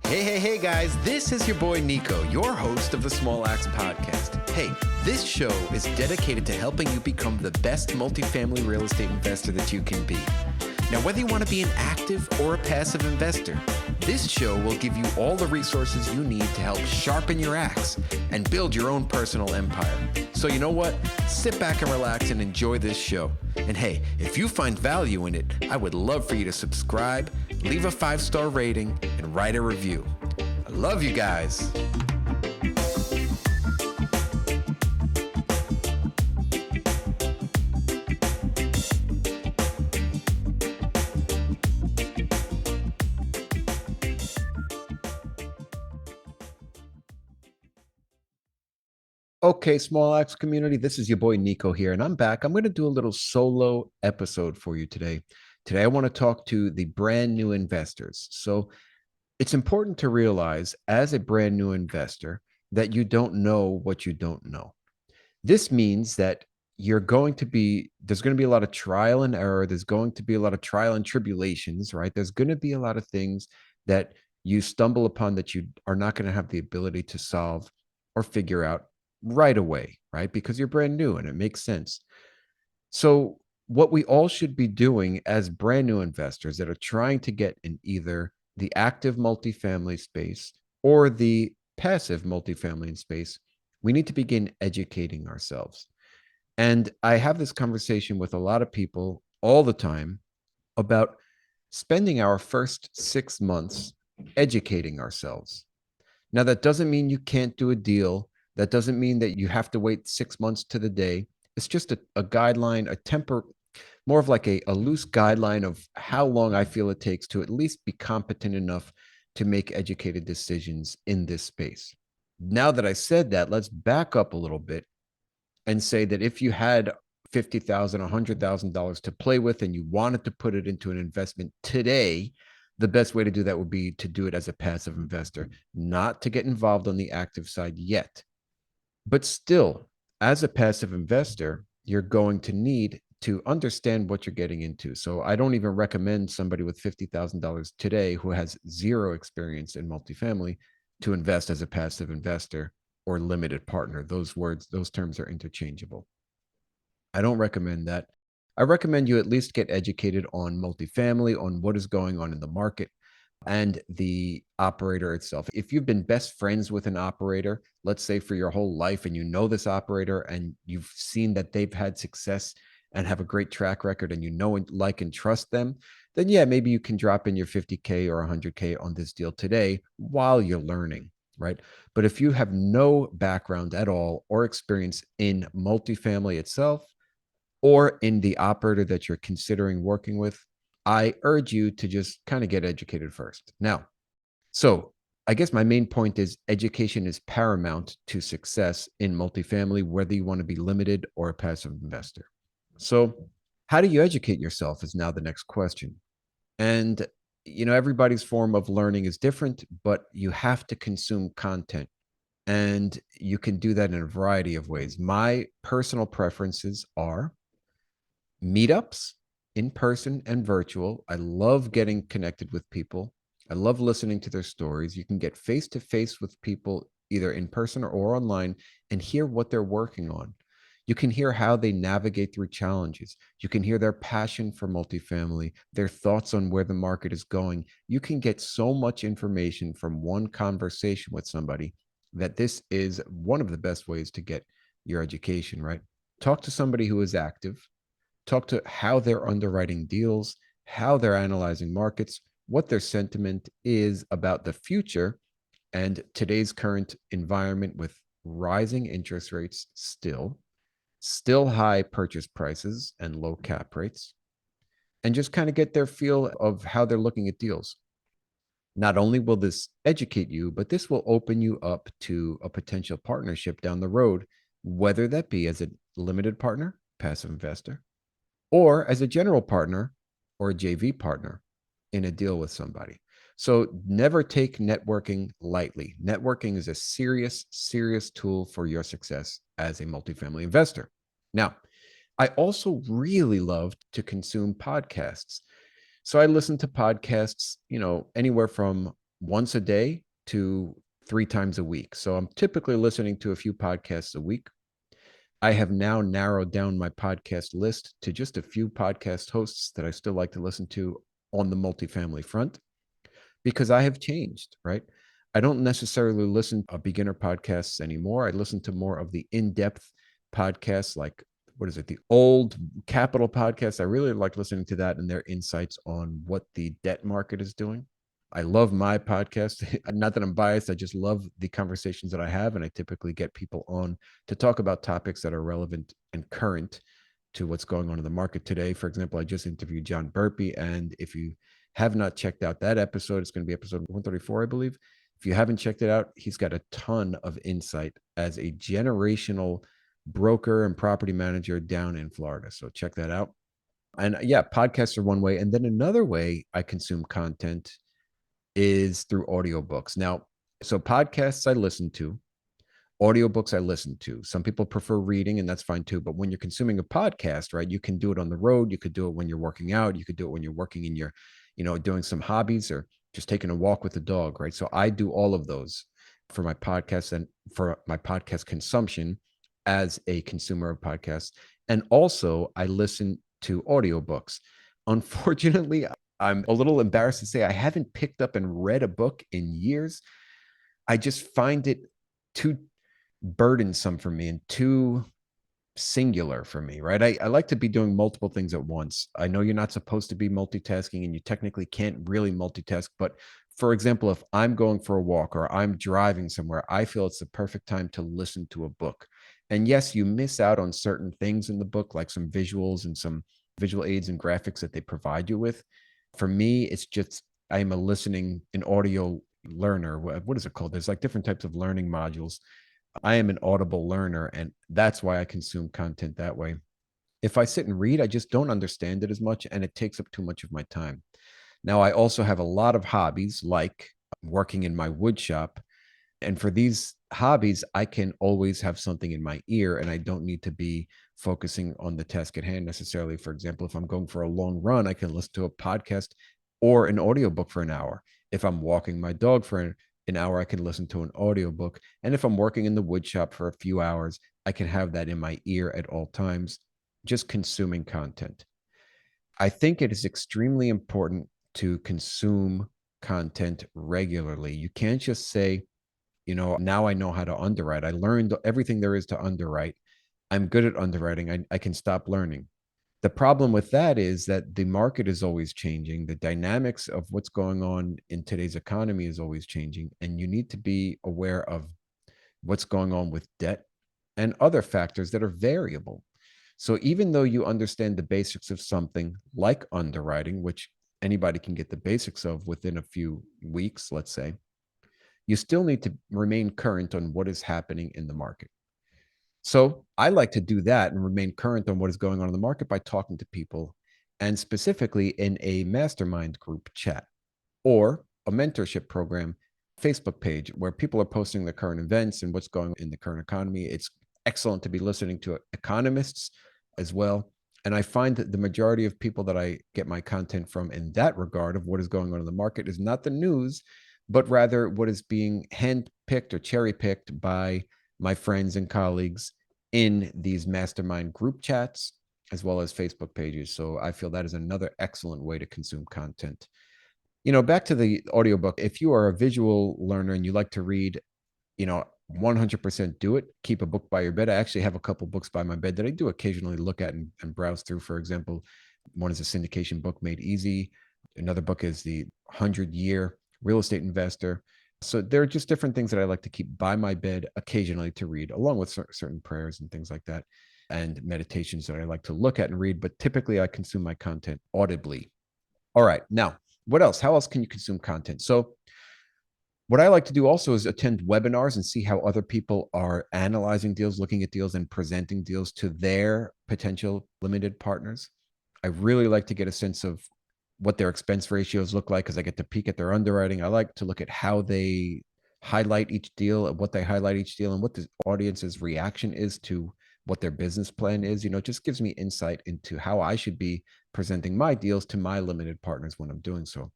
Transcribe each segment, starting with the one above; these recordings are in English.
Hey, guys, this is your boy Nico, your host of the Small Axe Podcast. Hey, this show is dedicated to helping you become the best multifamily real estate investor that you can be. Now, whether you want to be an active or a passive investor, this show will give you all the resources you need to help sharpen your axe and build your own personal empire. So you know what? Sit back and relax and enjoy this show. And hey, if you find value in it, I would love for you to subscribe, leave a 5-star rating, and write a review. I love you guys. Okay, Small Axe community, this is your boy Nico here, and I'm back. I'm going to do a little solo episode for you today. Today, I want to talk to the brand new investors. So it's important to realize as a brand new investor that you don't know what you don't know. This means that there's going to be a lot of trial and error. There's going to be a lot of trial and tribulations, right? There's going to be a lot of things that you stumble upon that you are not going to have the ability to solve or figure out right away, right? Because you're brand new and it makes sense. So, what we all should be doing as brand new investors that are trying to get in either the active multifamily space or the passive multifamily space, we need to begin educating ourselves. And I have this conversation with a lot of people all the time about spending our first 6 months educating ourselves. Now, that doesn't mean you can't do a deal. That doesn't mean that you have to wait 6 months to the day. It's just a guideline, more of like a loose guideline of how long I feel it takes to at least be competent enough to make educated decisions in this space. Now that I said that, let's back up a little bit and say that if you had $50,000, $100,000 to play with and you wanted to put it into an investment today, the best way to do that would be to do it as a passive investor, not to get involved on the active side yet. But still, as a passive investor, you're going to need to understand what you're getting into. So I don't even recommend somebody with $50,000 today who has zero experience in multifamily to invest as a passive investor or limited partner. Those terms are interchangeable. I don't recommend that. I recommend you at least get educated on multifamily, on what is going on in the market and the operator itself. If you've been best friends with an operator, let's say for your whole life, and you know this operator and you've seen that they've had success and have a great track record and you know and like and trust them, then yeah, maybe you can drop in your 50K or 100K on this deal today while you're learning, right? But if you have no background at all or experience in multifamily itself or in the operator that you're considering working with, I urge you to just kind of get educated first. Now, so I guess my main point is education is paramount to success in multifamily, whether you want to be limited or a passive investor. So, how do you educate yourself is now the next question. And, everybody's form of learning is different, but you have to consume content. And you can do that in a variety of ways. My personal preferences are meetups, in person and virtual. I love getting connected with people. I love listening to their stories. You can get face to face with people either in person or online and hear what they're working on. You can hear how they navigate through challenges. You can hear their passion for multifamily, their thoughts on where the market is going. You can get so much information from one conversation with somebody that this is one of the best ways to get your education, right? Talk to somebody who is active. Talk to how they're underwriting deals, how they're analyzing markets, what their sentiment is about the future and today's current environment with rising interest rates still high purchase prices and low cap rates, and just kind of get their feel of how they're looking at deals. Not only will this educate you, but this will open you up to a potential partnership down the road, whether that be as a limited partner, passive investor, or as a general partner or a JV partner in a deal with somebody. So never take networking lightly. Networking is a serious, serious tool for your success as a multifamily investor. Now, I also really love to consume podcasts. So I listen to podcasts, anywhere from once a day to 3 times a week. So I'm typically listening to a few podcasts a week. I have now narrowed down my podcast list to just a few podcast hosts that I still like to listen to on the multifamily front because I have changed, right? I don't necessarily listen to beginner podcasts anymore. I listen to more of the in-depth podcasts like what is it, the old Capital podcast. I really like listening to that and their insights on what the debt market is doing. I love my podcast. Not that I'm biased. I just love the conversations that I have. And I typically get people on to talk about topics that are relevant and current to what's going on in the market today. For example, I just interviewed John Burpee. And if you have not checked out that episode, it's going to be episode 134, I believe. If you haven't checked it out, he's got a ton of insight as a generational broker and property manager down in Florida. So check that out. And yeah, podcasts are one way. And then another way I consume content is through audiobooks. Now, so podcasts I listen to, audiobooks I listen to. Some people prefer reading, and that's fine too. But when you're consuming a podcast, right, you can do it on the road. You could do it when you're working out. You could do it when you're working in your, doing some hobbies or just taking a walk with the dog, right? So I do all of those for my podcast and for my podcast consumption as a consumer of podcasts. And also, I listen to audiobooks. Unfortunately, I'm a little embarrassed to say I haven't picked up and read a book in years. I just find it too burdensome for me and too singular for me, right? I like to be doing multiple things at once. I know you're not supposed to be multitasking and you technically can't really multitask, but for example, if I'm going for a walk or I'm driving somewhere, I feel it's the perfect time to listen to a book. And yes, you miss out on certain things in the book, like some visuals and some visual aids and graphics that they provide you with. For me, it's just I'm a listening, an audio learner. What is it called? There's like different types of learning modules. I am an audible learner, and that's why I consume content that way. If I sit and read, I just don't understand it as much, and it takes up too much of my time. Now, I also have a lot of hobbies like working in my wood shop. And for these hobbies, I can always have something in my ear and I don't need to be focusing on the task at hand necessarily. For example, if I'm going for a long run, I can listen to a podcast or an audiobook for an hour. If I'm walking my dog for an hour, I can listen to an audiobook. And if I'm working in the wood shop for a few hours, I can have that in my ear at all times, just consuming content. I think it is extremely important to consume content regularly. You can't just say, now I know how to underwrite. I learned everything there is to underwrite. I'm good at underwriting. I can stop learning. The problem with that is that the market is always changing. The dynamics of what's going on in today's economy is always changing. And you need to be aware of what's going on with debt and other factors that are variable. So even though you understand the basics of something like underwriting, which anybody can get the basics of within a few weeks, let's say, you still need to remain current on what is happening in the market. So I like to do that and remain current on what is going on in the market by talking to people and specifically in a mastermind group chat or a mentorship program Facebook page where people are posting the current events and what's going on in the current economy. It's excellent to be listening to economists as well. And I find that the majority of people that I get my content from in that regard of what is going on in the market is not the news, but rather what is being handpicked or cherry picked by my friends and colleagues in these mastermind group chats as well as Facebook pages. So I feel that is another excellent way to consume content. Back to the audiobook, if you are a visual learner and you like to read, 100% do it. Keep a book by your bed. I actually have a couple books by my bed that I do occasionally look at and browse through. For example, one is a syndication book, Made Easy. Another book is the 100-Year Real Estate Investor. So there are just different things that I like to keep by my bed occasionally to read, along with certain prayers and things like that, and meditations that I like to look at and read. But typically, I consume my content audibly. All right. Now, what else? How else can you consume content? So what I like to do also is attend webinars and see how other people are analyzing deals, looking at deals, and presenting deals to their potential limited partners. I really like to get a sense of what their expense ratios look like because I get to peek at their underwriting. I like to look at how they highlight each deal, what they highlight each deal, and what the audience's reaction is to what their business plan is. It just gives me insight into how I should be presenting my deals to my limited partners when I'm doing so.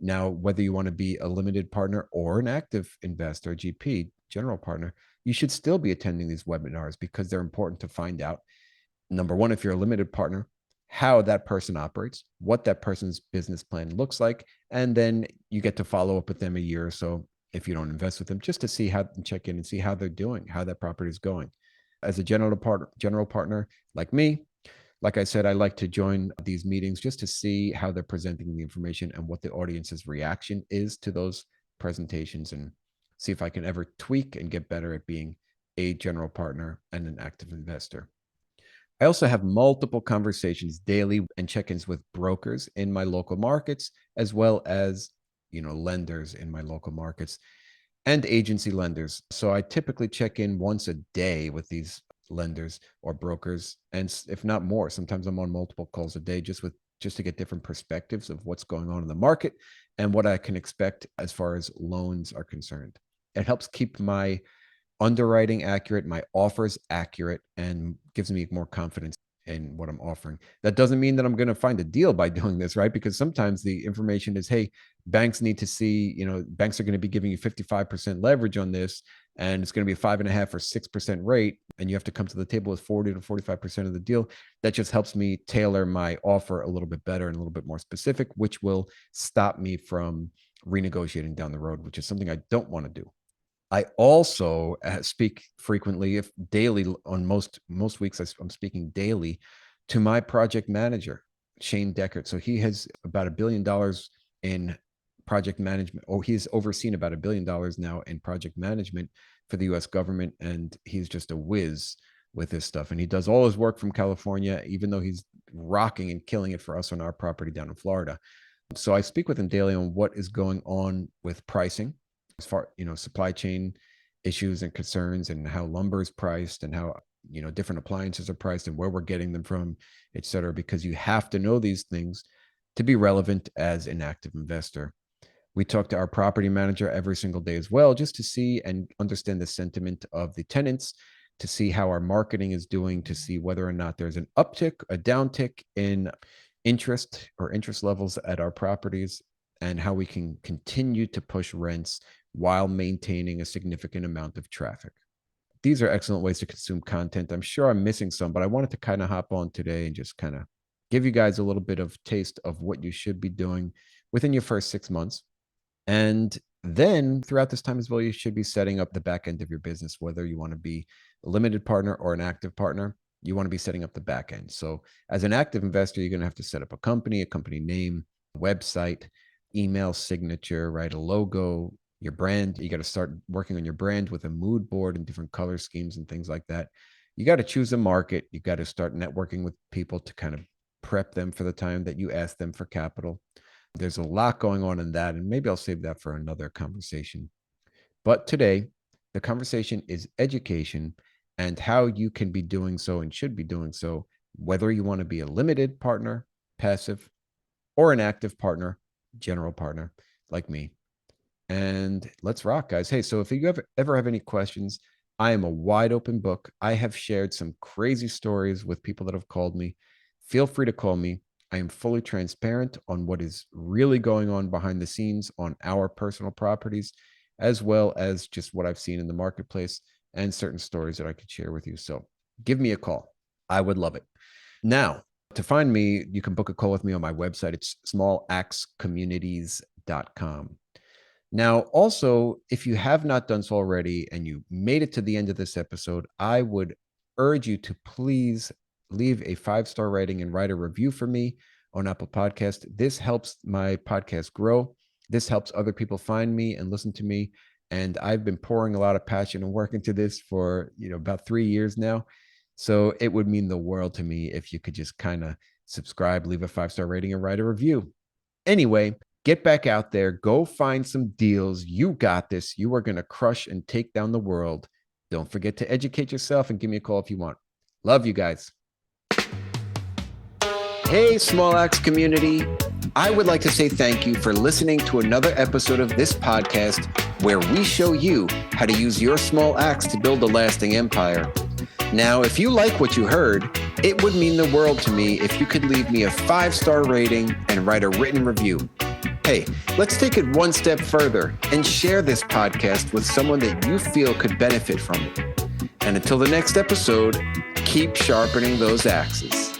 Now, whether you want to be a limited partner or an active investor, GP, general partner, you should still be attending these webinars because they're important to find out, number one, if you're a limited partner, how that person operates, what that person's business plan looks like, and then you get to follow up with them a year or so if you don't invest with them, just to see how and check in and see how they're doing, how that property is going. As a general partner like me, like I said, I like to join these meetings just to see how they're presenting the information and what the audience's reaction is to those presentations, and see if I can ever tweak and get better at being a general partner and an active investor. I also have multiple conversations daily and check-ins with brokers in my local markets, as well as, lenders in my local markets and agency lenders. So I typically check in once a day with these lenders or brokers, and if not more, sometimes I'm on multiple calls a day just to get different perspectives of what's going on in the market and what I can expect as far as loans are concerned. It helps keep my underwriting accurate, my offers accurate, and gives me more confidence in what I'm offering. That doesn't mean that I'm going to find a deal by doing this, right? Because sometimes the information is, hey, banks need to see, banks are going to be giving you 55% leverage on this, and it's going to be a 5.5 or 6% rate, and you have to come to the table with 40 to 45% of the deal. That just helps me tailor my offer a little bit better and a little bit more specific, which will stop me from renegotiating down the road, which is something I don't want to do. I also speak frequently, if daily, on most weeks. I'm speaking daily to my project manager, Shane Deckert. So he has about $1 billion in project management, or he's overseen about $1 billion now in project management for the U.S. government, and he's just a whiz with this stuff. And he does all his work from California, even though he's rocking and killing it for us on our property down in Florida. So I speak with him daily on what is going on with pricing, as far, supply chain issues and concerns, and how lumber is priced, and how, different appliances are priced, and where we're getting them from, et cetera, because you have to know these things to be relevant as an active investor. We talk to our property manager every single day as well, just to see and understand the sentiment of the tenants, to see how our marketing is doing, to see whether or not there's an uptick, a downtick in interest or interest levels at our properties, and how we can continue to push rents while maintaining a significant amount of traffic. These are excellent ways to consume content. I'm sure I'm missing some, but I wanted to kind of hop on today and just kind of give you guys a little bit of taste of what you should be doing within your first 6 months. And then throughout this time as well, you should be setting up the back end of your business, whether you want to be a limited partner or an active partner. You want to be setting up the back end. So as an active investor, you're going to have to set up a company name, website, email signature, right? A logo, your brand. You got to start working on your brand with a mood board and different color schemes and things like that. You got to choose a market. You got to start networking with people to kind of prep them for the time that you ask them for capital. There's a lot going on in that, and maybe I'll save that for another conversation. But today, the conversation is education and how you can be doing so and should be doing so, whether you want to be a limited partner, passive, or an active partner, general partner like me. And let's rock, guys. Hey, so if you ever have any questions, I am a wide open book. I have shared some crazy stories with people that have called me. Feel free to call me. I am fully transparent on what is really going on behind the scenes on our personal properties, as well as just what I've seen in the marketplace and certain stories that I could share with you. So give me a call. I would love it. Now, to find me, you can book a call with me on my website. It's smallactscommunities.com. Now, also, if you have not done so already and you made it to the end of this episode, I would urge you to please leave a 5-star rating and write a review for me on Apple Podcast. This helps my podcast grow. This helps other people find me and listen to me. And I've been pouring a lot of passion and work into this for, about 3 years now. So it would mean the world to me if you could just kind of subscribe, leave a 5-star rating, and write a review. Anyway, get back out there. Go find some deals. You got this. You are going to crush and take down the world. Don't forget to educate yourself and give me a call if you want. Love you guys. Hey, Small Axe community. I would like to say thank you for listening to another episode of this podcast where we show you how to use your small axe to build a lasting empire. Now, if you like what you heard, it would mean the world to me if you could leave me a 5-star rating and write a written review. Hey, let's take it one step further and share this podcast with someone that you feel could benefit from it. And until the next episode, keep sharpening those axes.